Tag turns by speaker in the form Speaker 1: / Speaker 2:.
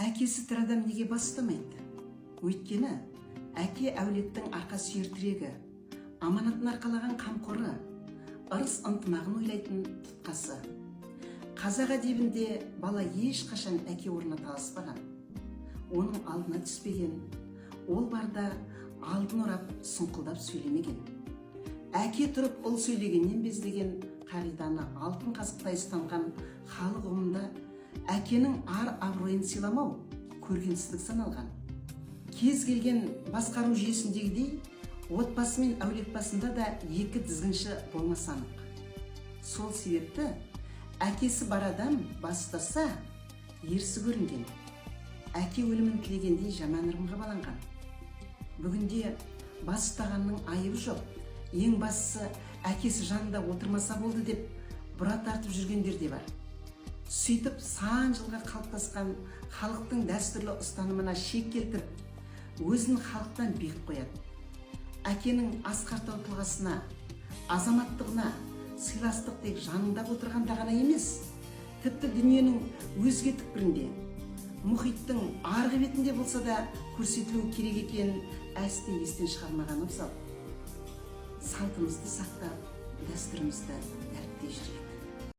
Speaker 1: Әкесі тірі адам неге бас ұстамайды? Өйткені әке әулеттің арқа сүйер тірегі, аманатын арқалаған қамқоры, ырыс ынтымағын ойлайтын тұтқасы. Қазақ әдебінде бала ешқашан әке орнына таласпаған, оның алдына түспеген, ол барда алдын орап сұңқылдап сөйлемеген. Әке тұрып ұл сөйлегеннен бездеген қағиданы алтын қазықтай ұстанған халық ұғымында әкенің ар абыройын сыйламау көргенсіздік саналған. Кез келген басқару жүйесіндегідей отбасы мен әулет басында да екі тізгінші болмасы анық. Сол себепті әкесі бар адам бас ұстаса ерсі көрінген, әке өлімін тілегендей жаман ырымға баланған. Бүгінде бас ұстағанның айыбы жоқ, ең бастысы әкесі жанында отырмаса болды деп бұра тартып жүргендер де бар. Сөйтіп сан жылға қалыптасқан халықтың дәстүрлі ұстанымына шек келтіріп, өзін халықтан бекіп қояды. Әкенің асқақтау тұлғасына, азаматтығына сыйластық тек жанында отырғанда ғана емес, тіпті дүниенің өзге түкпірінде, мұхиттың арғы бетінде болса да көрсетілуі керек екенін әсте естен шығармаған абзал. Салтымызды сақтап, дәстүрімізді дәріптей жүрейік.